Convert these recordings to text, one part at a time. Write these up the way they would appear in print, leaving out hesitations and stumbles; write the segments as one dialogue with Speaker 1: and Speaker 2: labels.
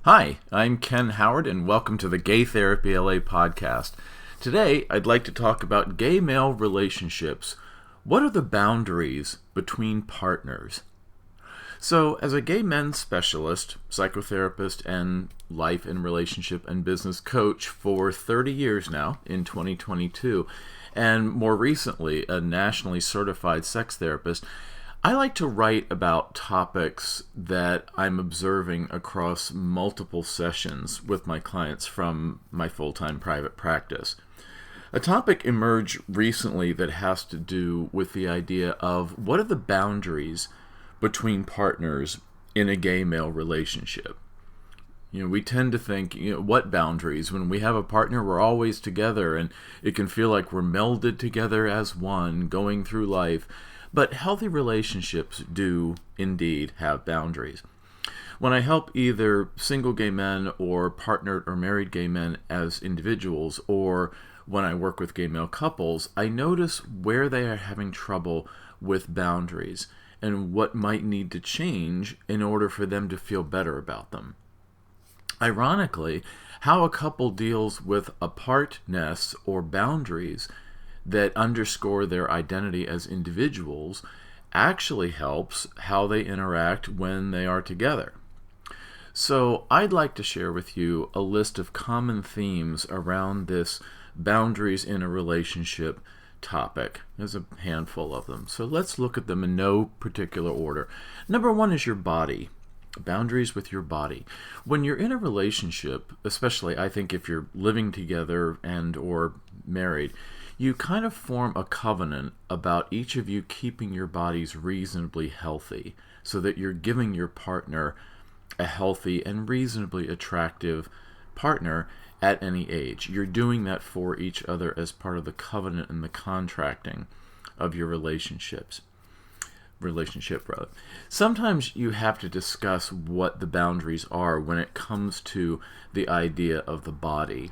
Speaker 1: Hi, I'm Ken Howard, and welcome to the Gay Therapy LA podcast. Today, I'd like to talk about gay male relationships. What are the boundaries between partners? So, as a gay men's specialist, psychotherapist, and life and relationship and business coach for 30 years now in 2022, and more recently, a nationally certified sex therapist, I like to write about topics that I'm observing across multiple sessions with my clients from my full-time private practice. A topic emerged recently that has to do with the idea of what are the boundaries between partners in a gay male relationship. We tend to think, what boundaries? When we have a partner, we're always together, and it can feel like we're melded together as one, going through life. But healthy relationships do indeed have boundaries. When I help either single gay men or partnered or married gay men as individuals, or when I work with gay male couples, I notice where they are having trouble with boundaries and what might need to change in order for them to feel better about them. Ironically, how a couple deals with apartness or boundaries that underscore their identity as individuals actually helps how they interact when they are together. So I'd like to share with you a list of common themes around this boundaries in a relationship topic. There's a handful of them. So let's look at them in no particular order. Number one is your body. Boundaries with your body. When you're in a relationship, especially I think if you're living together and or married, you kind of form a covenant about each of you keeping your bodies reasonably healthy so that you're giving your partner a healthy and reasonably attractive partner at any age. You're doing that for each other as part of the covenant and the contracting of your relationship. Sometimes you have to discuss what the boundaries are when it comes to the idea of the body.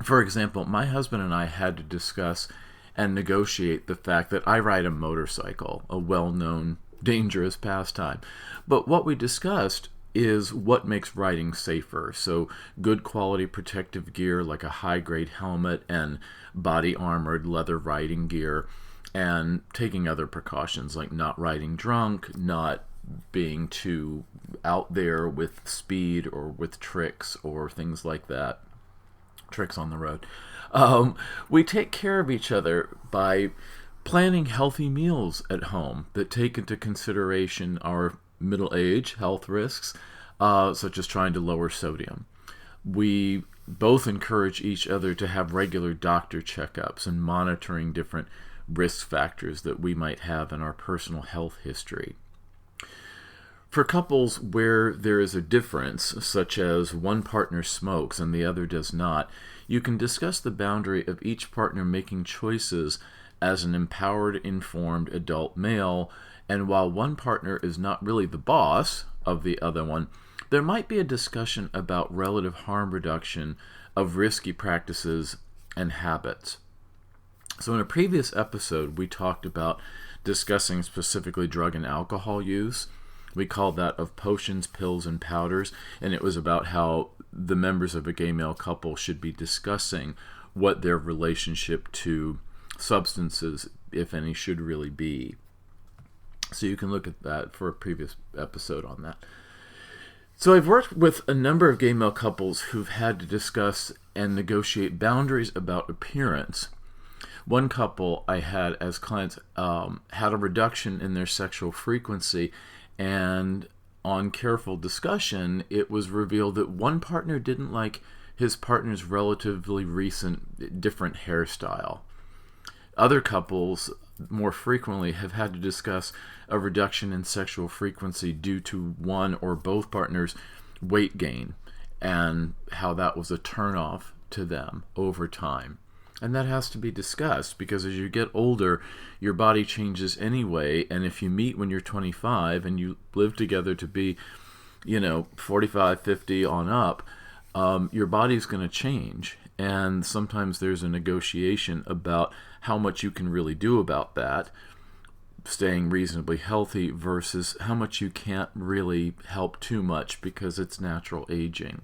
Speaker 1: For example, my husband and I had to discuss and negotiate the fact that I ride a motorcycle, a well-known dangerous pastime. But what we discussed is what makes riding safer. So good quality protective gear like a high-grade helmet and body-armored leather riding gear, and taking other precautions like not riding drunk, not being too out there with speed or with tricks or things like that. Tricks on the road. We take care of each other by planning healthy meals at home that take into consideration our middle age health risks, such as trying to lower sodium. We both encourage each other to have regular doctor checkups and monitoring different risk factors that we might have in our personal health history. For couples where there is a difference, such as one partner smokes and the other does not, you can discuss the boundary of each partner making choices as an empowered, informed adult male, and while one partner is not really the boss of the other one, there might be a discussion about relative harm reduction of risky practices and habits. So in a previous episode, we talked about discussing specifically drug and alcohol use. We called that of potions, pills, and powders, and it was about how the members of a gay male couple should be discussing what their relationship to substances, if any, should really be. So you can look at that for a previous episode on that. So I've worked with a number of gay male couples who've had to discuss and negotiate boundaries about appearance. One couple I had as clients had a reduction in their sexual frequency, and on careful discussion, it was revealed that one partner didn't like his partner's relatively recent different hairstyle. Other couples more frequently have had to discuss a reduction in sexual frequency due to one or both partners' weight gain and how that was a turnoff to them over time. And that has to be discussed because as you get older, your body changes anyway. And if you meet when you're 25 and you live together to be, 45, 50 on up, your body's going to change. And sometimes there's a negotiation about how much you can really do about that. staying reasonably healthy versus how much you can't really help too much because it's natural aging.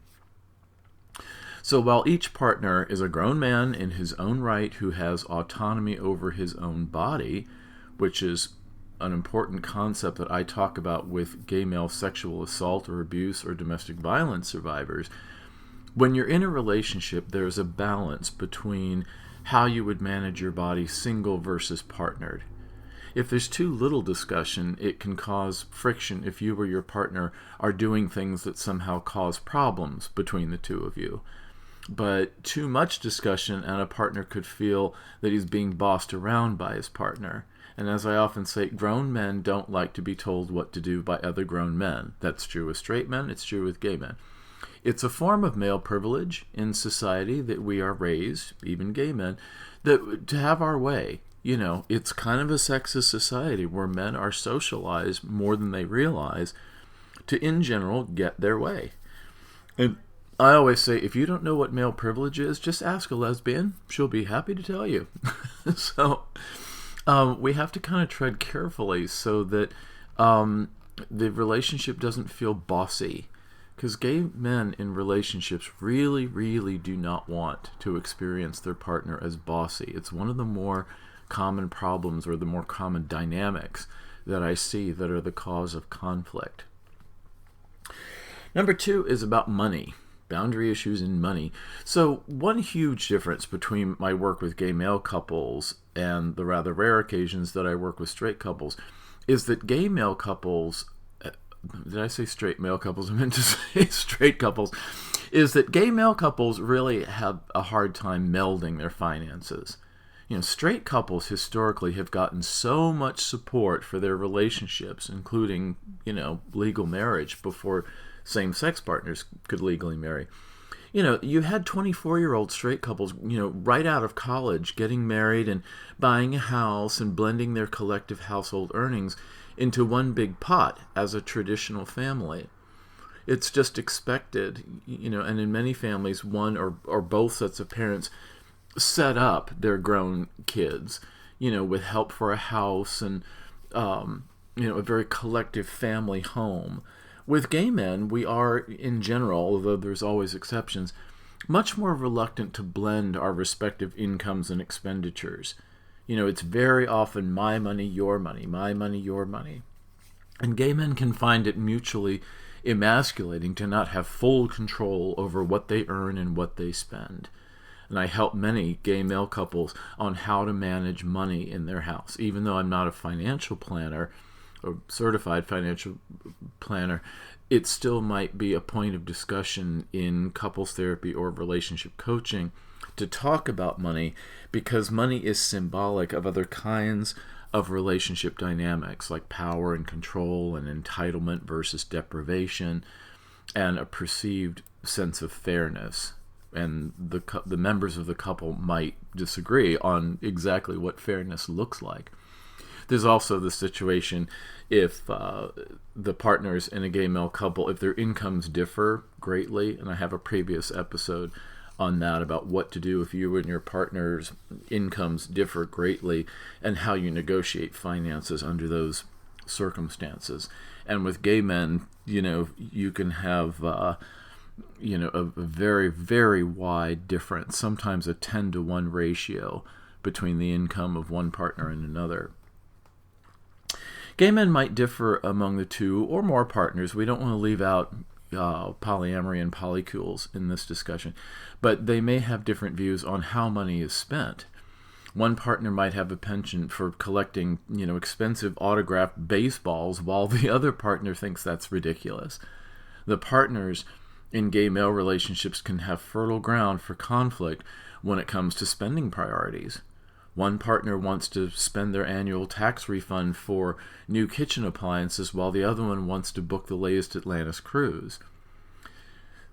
Speaker 1: So while each partner is a grown man in his own right who has autonomy over his own body, which is an important concept that I talk about with gay male sexual assault or abuse or domestic violence survivors, when you're in a relationship, there's a balance between how you would manage your body single versus partnered. If there's too little discussion, it can cause friction if you or your partner are doing things that somehow cause problems between the two of you. But too much discussion and a partner could feel that he's being bossed around by his partner. And as I often say, grown men don't like to be told what to do by other grown men. That's true with straight men, it's true with gay men. It's a form of male privilege in society that we are raised, even gay men, that to have our way. You know, it's kind of a sexist society where men are socialized more than they realize to, in general, get their way. And I always say, if you don't know what male privilege is, just ask a lesbian. She'll be happy to tell you. So we have to kind of tread carefully so that the relationship doesn't feel bossy. Because gay men in relationships really, really do not want to experience their partner as bossy. It's one of the more common problems or the more common dynamics that I see that are the cause of conflict. Number 2 is about money. Boundary issues in money. So one huge difference between my work with gay male couples and the rather rare occasions that I work with straight couples is that gay male couples, did I say straight male couples? I meant to say straight couples, is that gay male couples really have a hard time melding their finances. You know, straight couples historically have gotten so much support for their relationships, including, you know, legal marriage before same-sex partners could legally marry. You know, you had 24-year-old straight couples, you know, right out of college getting married and buying a house and blending their collective household earnings into one big pot as a traditional family. It's just expected, you know, and in many families, one or both sets of parents set up their grown kids, you know, with help for a house and, you know, a very collective family home. With gay men, we are, in general, although there's always exceptions, much more reluctant to blend our respective incomes and expenditures. You know, it's very often my money, your money, my money, your money. And gay men can find it mutually emasculating to not have full control over what they earn and what they spend. And I help many gay male couples on how to manage money in their house. Even though I'm not a financial planner or certified financial planner, it still might be a point of discussion in couples therapy or relationship coaching to talk about money, because money is symbolic of other kinds of relationship dynamics like power and control and entitlement versus deprivation and a perceived sense of fairness. And the members of the couple might disagree on exactly what fairness looks like. There's also the situation if the partners in a gay male couple, if their incomes differ greatly, and I have a previous episode on that about what to do if you and your partner's incomes differ greatly and how you negotiate finances under those circumstances. And with gay men, you know, you can have you know, a very, very wide difference, sometimes a 10-to-1 ratio between the income of one partner and another. Gay men might differ among the two or more partners. We don't want to leave out polyamory and polycules in this discussion, but they may have different views on how money is spent. One partner might have a penchant for collecting, you know, expensive autographed baseballs, while the other partner thinks that's ridiculous. The partners in gay male relationships can have fertile ground for conflict when it comes to spending priorities. One partner wants to spend their annual tax refund for new kitchen appliances, while the other one wants to book the latest Atlantis cruise.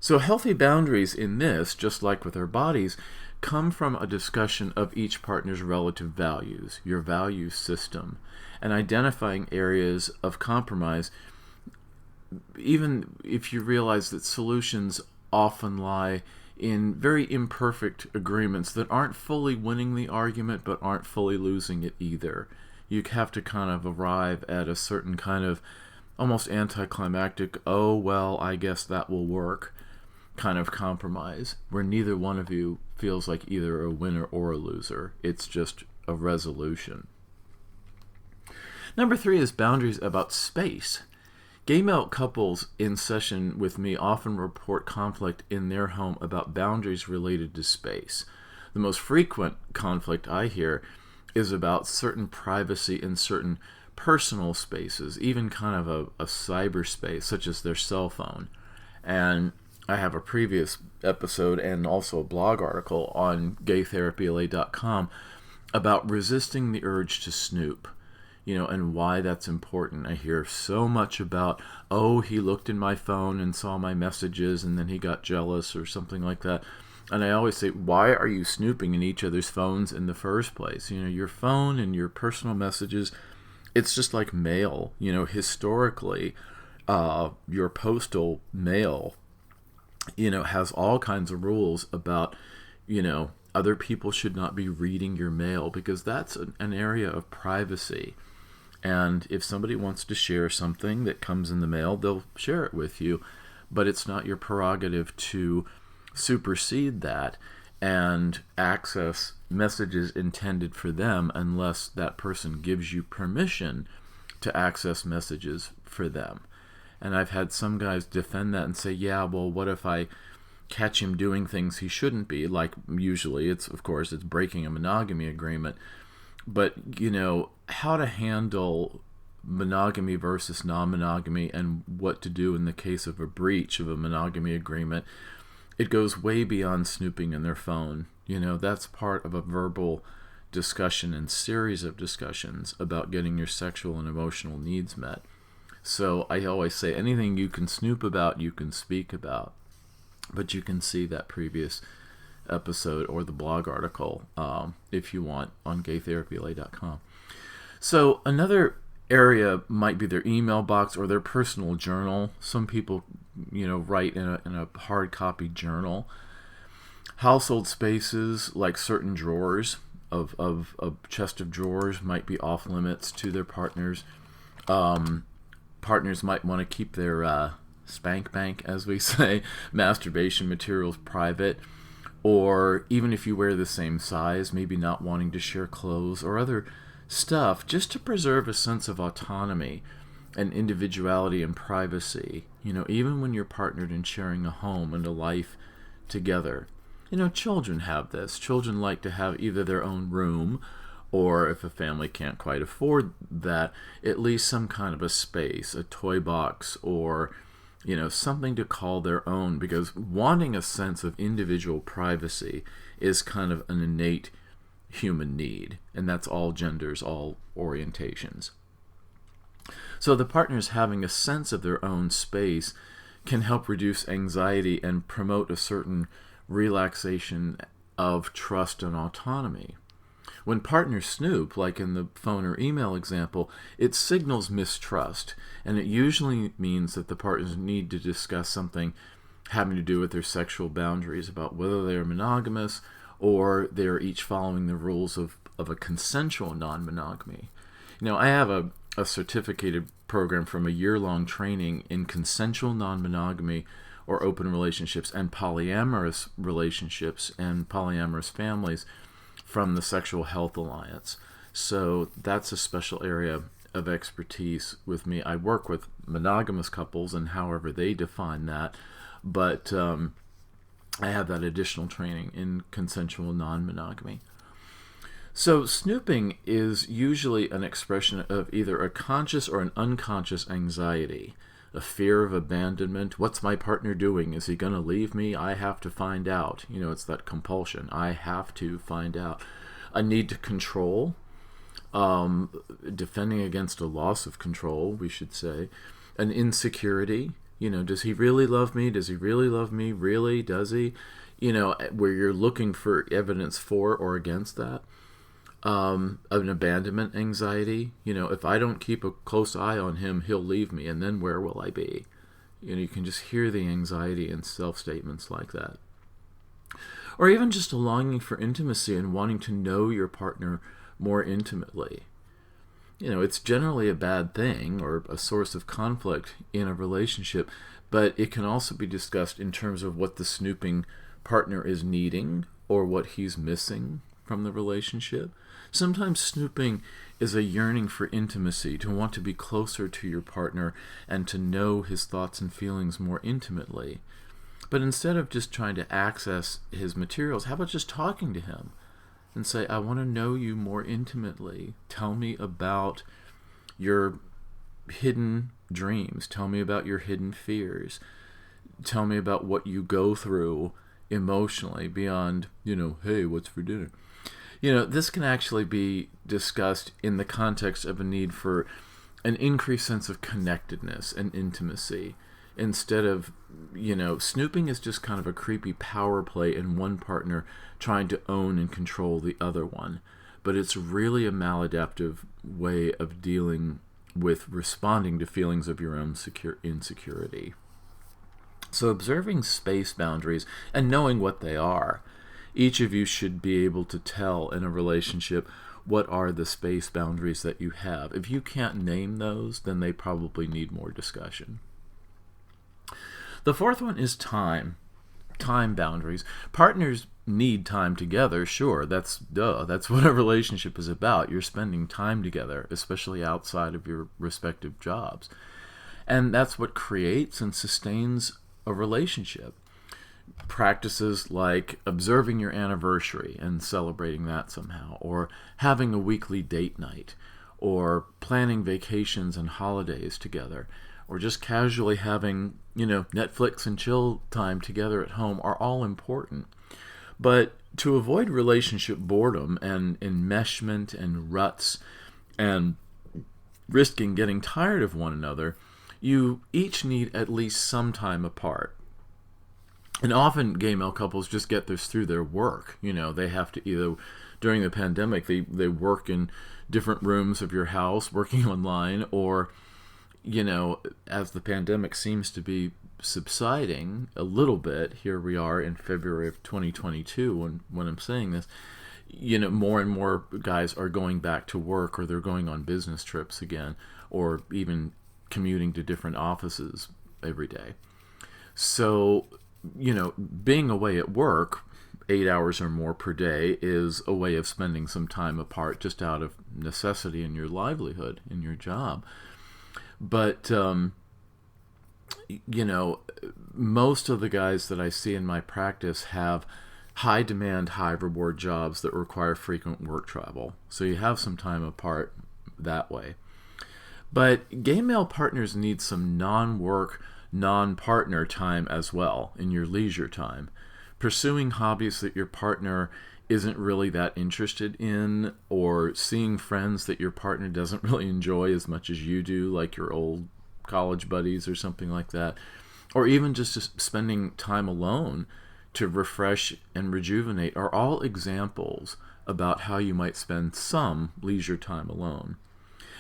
Speaker 1: So healthy boundaries in this, just like with our bodies, come from a discussion of each partner's relative values, your value system, and identifying areas of compromise, even if you realize that solutions often lie in very imperfect agreements that aren't fully winning the argument but aren't fully losing it either. You have to kind of arrive at a certain kind of almost anticlimactic, oh, well, I guess that will work kind of compromise, where neither one of you feels like either a winner or a loser. It's just a resolution. Number 3 is boundaries about space. Gay male couples in session with me often report conflict in their home about boundaries related to space. The most frequent conflict I hear is about certain privacy in certain personal spaces, even kind of a cyberspace, such as their cell phone. And I have a previous episode and also a blog article on gaytherapyla.com about resisting the urge to snoop, and why that's important. I hear so much about, oh, he looked in my phone and saw my messages and then he got jealous or something like that. And I always say, why are you snooping in each other's phones in the first place? Your phone and your personal messages, it's just like mail. Historically, your postal mail, has all kinds of rules about, other people should not be reading your mail because that's an area of privacy. And if somebody wants to share something that comes in the mail, they'll share it with you. But it's not your prerogative to supersede that and access messages intended for them unless that person gives you permission to access messages for them. And I've had some guys defend that and say, yeah, well, what if I catch him doing things he shouldn't be? Like, usually it's breaking a monogamy agreement. But, how to handle monogamy versus non-monogamy and what to do in the case of a breach of a monogamy agreement, it goes way beyond snooping in their phone. That's part of a verbal discussion and series of discussions about getting your sexual and emotional needs met. So I always say anything you can snoop about, you can speak about. But you can see that previous episode or the blog article if you want on gaytherapyla.com. So another area might be their email box or their personal journal. Some people, write in a hard copy journal. Household spaces like certain drawers of a chest of drawers might be off limits to their partners. Partners might want to keep their spank bank, as we say, masturbation materials private. Or even if you wear the same size, maybe not wanting to share clothes or other stuff, just to preserve a sense of autonomy and individuality and privacy, even when you're partnered in sharing a home and a life together. Children have this. Children like to have either their own room, or if a family can't quite afford that, at least some kind of a space, a toy box, or something to call their own, because wanting a sense of individual privacy is kind of an innate human need, and that's all genders, all orientations. So the partners having a sense of their own space can help reduce anxiety and promote a certain relaxation of trust and autonomy. When partners snoop, like in the phone or email example, it signals mistrust, and it usually means that the partners need to discuss something having to do with their sexual boundaries, about whether they're monogamous or they're each following the rules of a consensual non-monogamy. I have a certificated program from a year-long training in consensual non-monogamy or open relationships and polyamorous relationships and polyamorous families from the Sexual Health Alliance. So that's a special area of expertise with me. I work with monogamous couples and however they define that, but I have that additional training in consensual non-monogamy. So snooping is usually an expression of either a conscious or an unconscious anxiety, a fear of abandonment. What's my partner doing? Is he going to leave me? I have to find out. It's that compulsion. I have to find out. A need to control, defending against a loss of control, we should say. An insecurity. Does he really love me? Does he really love me? Really? Does he? Where you're looking for evidence for or against that. An abandonment anxiety. If I don't keep a close eye on him, he'll leave me, and then where will I be? You can just hear the anxiety in self-statements like that. Or even just a longing for intimacy and wanting to know your partner more intimately. It's generally a bad thing or a source of conflict in a relationship, but it can also be discussed in terms of what the snooping partner is needing or what he's missing from the relationship. Sometimes snooping is a yearning for intimacy, to want to be closer to your partner and to know his thoughts and feelings more intimately. But instead of just trying to access his materials, how about just talking to him and say, I want to know you more intimately. Tell me about your hidden dreams. Tell me about your hidden fears. Tell me about what you go through emotionally beyond, hey, what's for dinner? This can actually be discussed in the context of a need for an increased sense of connectedness and intimacy. Instead of, snooping is just kind of a creepy power play in one partner trying to own and control the other one. But it's really a maladaptive way of dealing with responding to feelings of your own insecurity. So observing space boundaries and knowing what they are, each of you should be able to tell in a relationship what are the space boundaries that you have. If you can't name those, then they probably need more discussion. The fourth one is time boundaries. Partners need time together, sure, that's what a relationship is about. You're spending time together, especially outside of your respective jobs. And that's what creates and sustains a relationship. Practices like observing your anniversary and celebrating that somehow, or having a weekly date night, or planning vacations and holidays together, or just casually having, Netflix and chill time together at home are all important. But to avoid relationship boredom and enmeshment and ruts and risking getting tired of one another, you each need at least some time apart. And often gay male couples just get this through their work. They have to either, during the pandemic, they work in different rooms of your house, working online, or, as the pandemic seems to be subsiding a little bit, here we are in February of 2022 when I'm saying this, more and more guys are going back to work, or they're going on business trips again, or even commuting to different offices every day. So, being away at work 8 hours or more per day is a way of spending some time apart just out of necessity in your livelihood, in your job. But, most of the guys that I see in my practice have high demand, high reward jobs that require frequent work travel. So you have some time apart that way. But gay male partners need some non-work, non-partner time as well in your leisure time. Pursuing hobbies that your partner isn't really that interested in, or seeing friends that your partner doesn't really enjoy as much as you do, like your old college buddies or something like that, or even just spending time alone to refresh and rejuvenate are all examples about how you might spend some leisure time alone.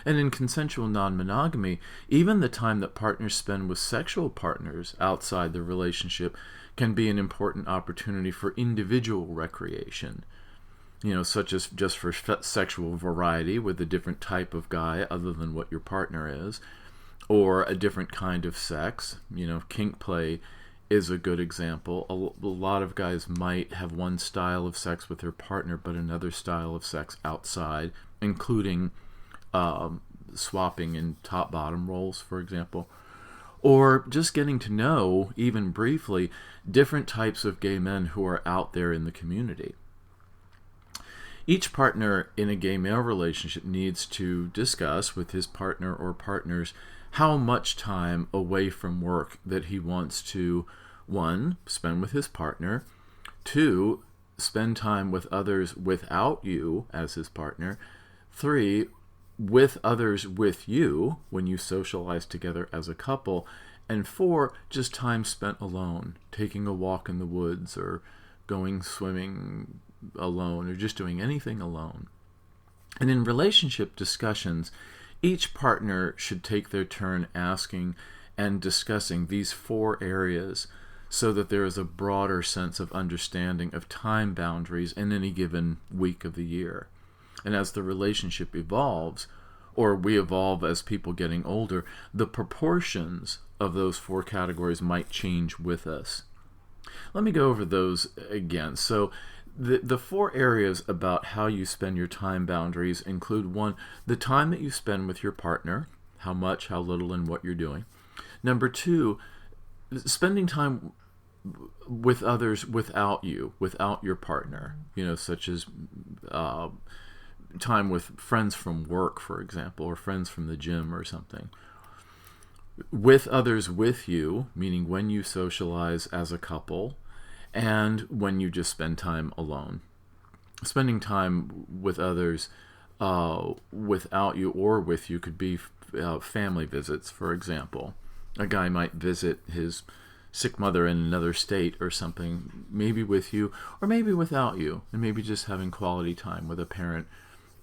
Speaker 1: And in consensual non-monogamy, even the time that partners spend with sexual partners outside the relationship can be an important opportunity for individual recreation. Such as just for sexual variety with a different type of guy other than what your partner is, or a different kind of sex. Kink play is a good example. A lot of guys might have one style of sex with their partner, but another style of sex outside, including swapping in top-bottom roles, for example, or just getting to know, even briefly, different types of gay men who are out there in the community. Each partner in a gay male relationship needs to discuss with his partner or partners how much time away from work that he wants to, 1, spend with his partner, 2, spend time with others without you as his partner, 3, with others with you when you socialize together as a couple, and 4, just time spent alone, taking a walk in the woods or going swimming alone or just doing anything alone. And in relationship discussions, each partner should take their turn asking and discussing these 4 areas so that there is a broader sense of understanding of time boundaries in any given week of the year. And as the relationship evolves, or we evolve as people getting older, the proportions of those four categories might change with us. Let me go over those again. So the four areas about how you spend your time boundaries include: one, the time that you spend with your partner, how much, how little, and what you're doing. Number two, spending time with others without you, without your partner, such as time with friends from work, for example, or friends from the gym or something. With others with you, meaning when you socialize as a couple, and when you just spend time alone. Spending time with others without you or with you could be family visits, for example. A guy might visit his sick mother in another state or something, maybe with you or maybe without you, and maybe just having quality time with a parent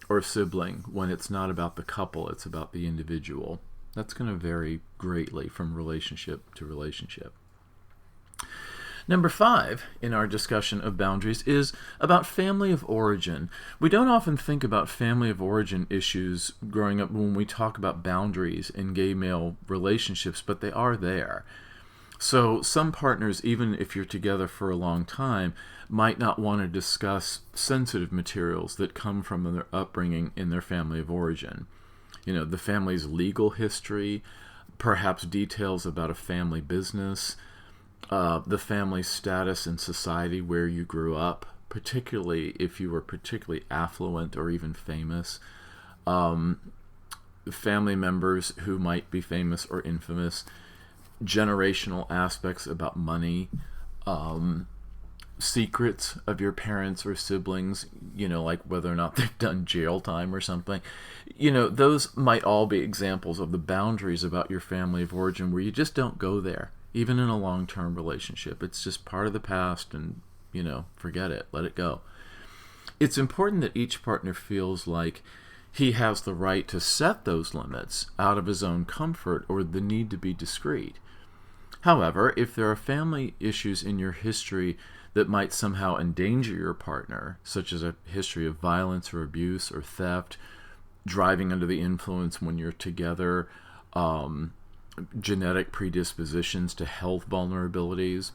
Speaker 1: or a sibling when it's not about the couple, it's about the individual. That's going to vary greatly from relationship to relationship. Number 5 in our discussion of boundaries is about family of origin. We don't often think about family of origin issues growing up when we talk about boundaries in gay-male relationships, but they are there. So some partners, even if you're together for a long time, might not want to discuss sensitive materials that come from their upbringing in their family of origin. The family's legal history, perhaps details about a family business, the family status in society where you grew up, particularly if you were particularly affluent or even famous, family members who might be famous or infamous, generational aspects about money, secrets of your parents or siblings, like whether or not they've done jail time or something. Those might all be examples of the boundaries about your family of origin where you just don't go there, even in a long-term relationship. It's just part of the past and, forget it, let it go. It's important that each partner feels like he has the right to set those limits out of his own comfort or the need to be discreet. However, if there are family issues in your history that might somehow endanger your partner, such as a history of violence or abuse or theft, driving under the influence when you're together, genetic predispositions to health vulnerabilities,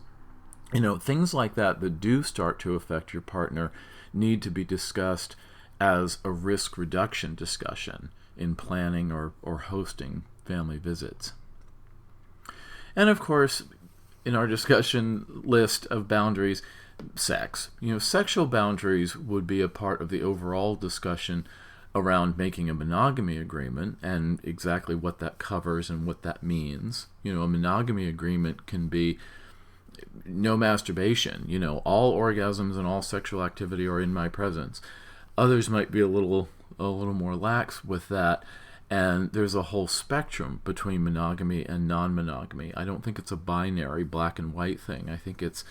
Speaker 1: things like that do start to affect your partner need to be discussed as a risk reduction discussion in planning or hosting family visits. And of course, in our discussion list of boundaries, sex. Sexual boundaries would be a part of the overall discussion around making a monogamy agreement and exactly what that covers and what that means. A monogamy agreement can be no masturbation, all orgasms and all sexual activity are in my presence. Others might be a little more lax with that, and there's a whole spectrum between monogamy and non-monogamy. I don't think it's a binary black and white thing. I think it's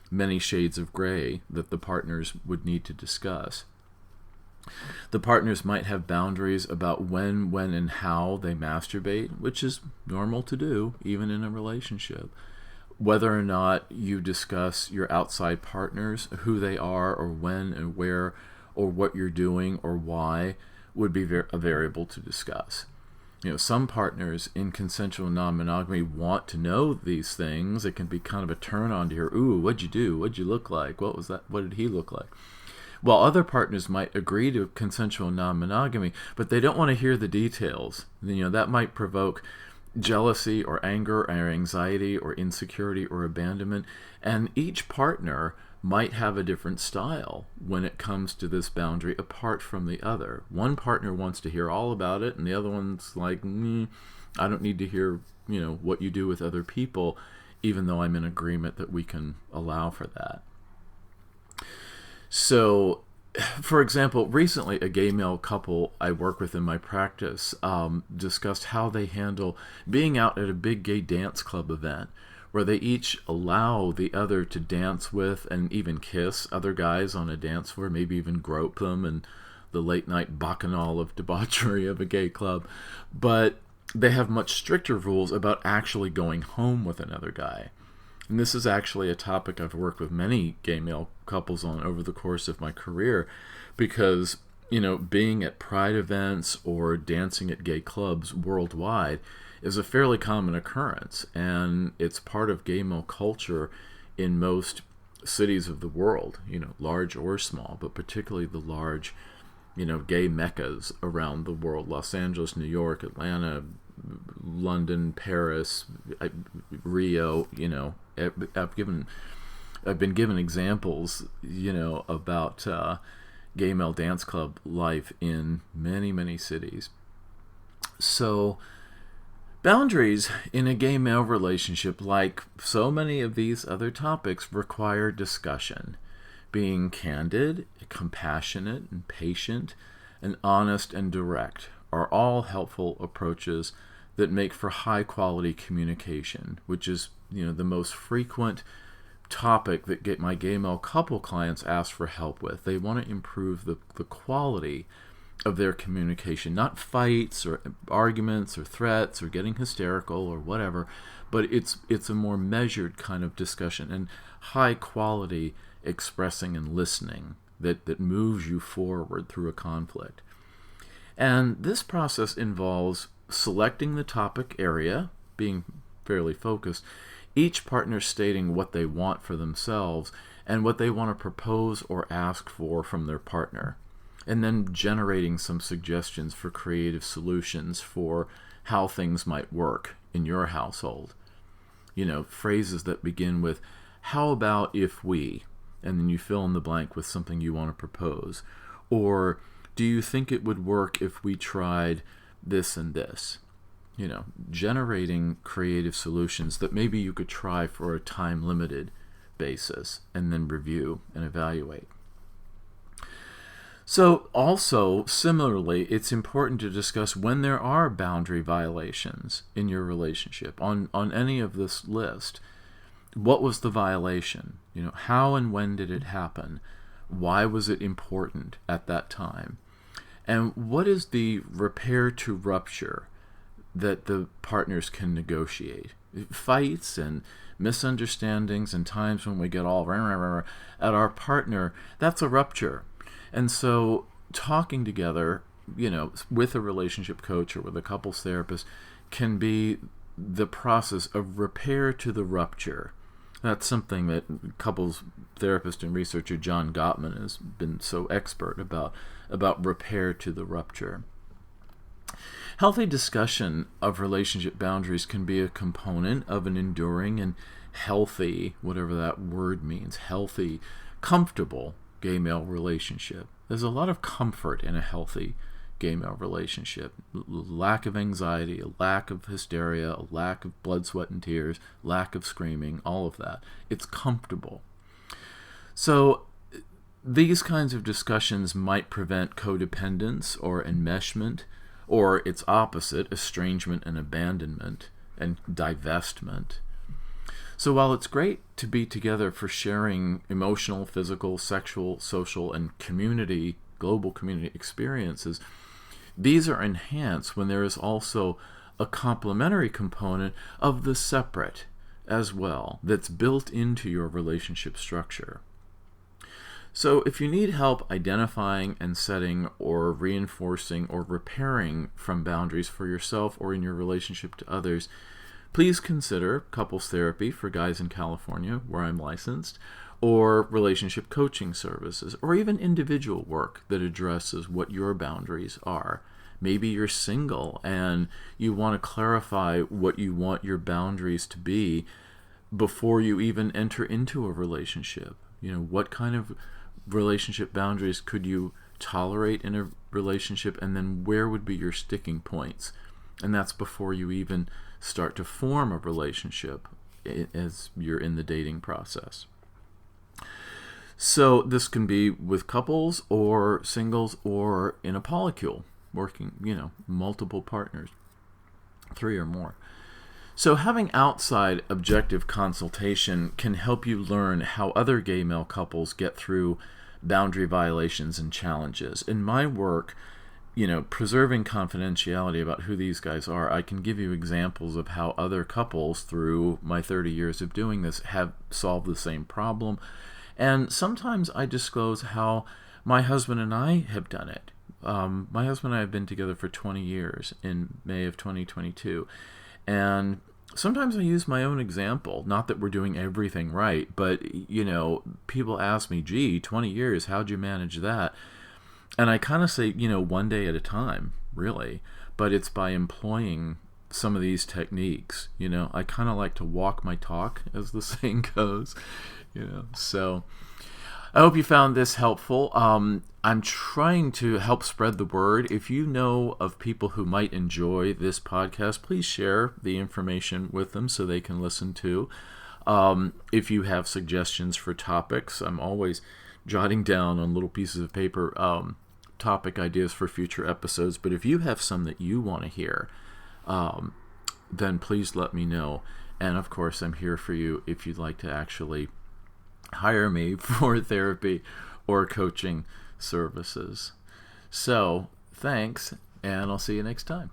Speaker 1: many shades of gray that the partners would need to discuss. The partners might have boundaries about when, and how they masturbate, which is normal to do, even in a relationship. Whether or not you discuss your outside partners, who they are, or when and where, or what you're doing, or why, would be a variable to discuss. Some partners in consensual non-monogamy want to know these things. It can be kind of a turn on to hear, ooh, what'd you do? What'd you look like? What was that? What did he look like? While other partners might agree to consensual non-monogamy, but they don't want to hear the details. That might provoke jealousy or anger or anxiety or insecurity or abandonment. And each partner might have a different style when it comes to this boundary apart from the other. One partner wants to hear all about it, and the other one's like, I don't need to hear, what you do with other people, even though I'm in agreement that we can allow for that. So, for example, recently a gay male couple I work with in my practice discussed how they handle being out at a big gay dance club event where they each allow the other to dance with and even kiss other guys on a dance floor, maybe even grope them, and the late night bacchanal of debauchery of a gay club. But they have much stricter rules about actually going home with another guy. And this is actually a topic I've worked with many gay male couples on over the course of my career, because being at pride events or dancing at gay clubs worldwide is a fairly common occurrence, and it's part of gay male culture in most cities of the world, large or small, but particularly the large, gay meccas around the world: Los Angeles, New York, Atlanta, London, Paris, Rio. I've been given examples, about gay male dance club life in many, many cities. So boundaries in a gay male relationship, like so many of these other topics, require discussion. Being candid, compassionate, and patient, and honest and direct are all helpful approaches that make for high quality communication, which is, the most frequent topic that my gay male couple clients ask for help with. They want to improve the quality of their communication, not fights or arguments or threats or getting hysterical or whatever, but it's a more measured kind of discussion and high quality expressing and listening that moves you forward through a conflict. And this process involves selecting the topic area, being fairly focused, each partner stating what they want for themselves and what they want to propose or ask for from their partner, and then generating some suggestions for creative solutions for how things might work in your household. Phrases that begin with, "How about if we," and then you fill in the blank with something you want to propose. Or, "Do you think it would work if we tried this and this?" Generating creative solutions that maybe you could try for a time-limited basis and then review and evaluate. So also, similarly, it's important to discuss when there are boundary violations in your relationship. On any of this list, what was the violation? How and when did it happen? Why was it important at that time? And what is the repair to rupture that the partners can negotiate? Fights and misunderstandings and times when we get all at our partner, that's a rupture. And so talking together, with a relationship coach or with a couples therapist can be the process of repair to the rupture. That's something that couples therapist and researcher John Gottman has been so expert about repair to the rupture. Healthy discussion of relationship boundaries can be a component of an enduring and healthy, whatever that word means, healthy, comfortable gay male relationship. There's a lot of comfort in a healthy gay male relationship. Lack of anxiety, a lack of hysteria, a lack of blood, sweat, and tears, lack of screaming, all of that. It's comfortable. So these kinds of discussions might prevent codependence or enmeshment, or its opposite, estrangement and abandonment and divestment. So while it's great to be together for sharing emotional, physical, sexual, social, and global community experiences, these are enhanced when there is also a complementary component of the separate as well that's built into your relationship structure. So if you need help identifying and setting or reinforcing or repairing from boundaries for yourself or in your relationship to others, please consider couples therapy for guys in California, where I'm licensed, or relationship coaching services, or even individual work that addresses what your boundaries are. Maybe you're single and you want to clarify what you want your boundaries to be before you even enter into a relationship. What kind of relationship boundaries could you tolerate in a relationship, and then where would be your sticking points? And that's before you even start to form a relationship as you're in the dating process. So this can be with couples or singles or in a polycule, working, multiple partners, 3 or more. So having outside objective consultation can help you learn how other gay male couples get through boundary violations and challenges. In my work, preserving confidentiality about who these guys are, I can give you examples of how other couples through my 30 years of doing this have solved the same problem. And sometimes I disclose how my husband and I have done it. My husband and I have been together for 20 years in May of 2022. And sometimes I use my own example. Not that we're doing everything right, but, people ask me, gee, 20 years, how'd you manage that? And I kind of say, one day at a time, really. But it's by employing some of these techniques. I kind of like to walk my talk, as the saying goes. So I hope you found this helpful. I'm trying to help spread the word. If you know of people who might enjoy this podcast, please share the information with them so they can listen too. If you have suggestions for topics, I'm always jotting down on little pieces of paper topic ideas for future episodes. But if you have some that you want to hear, then please let me know. And of course, I'm here for you if you'd like to actually hire me for therapy or coaching services. So, thanks, and I'll see you next time.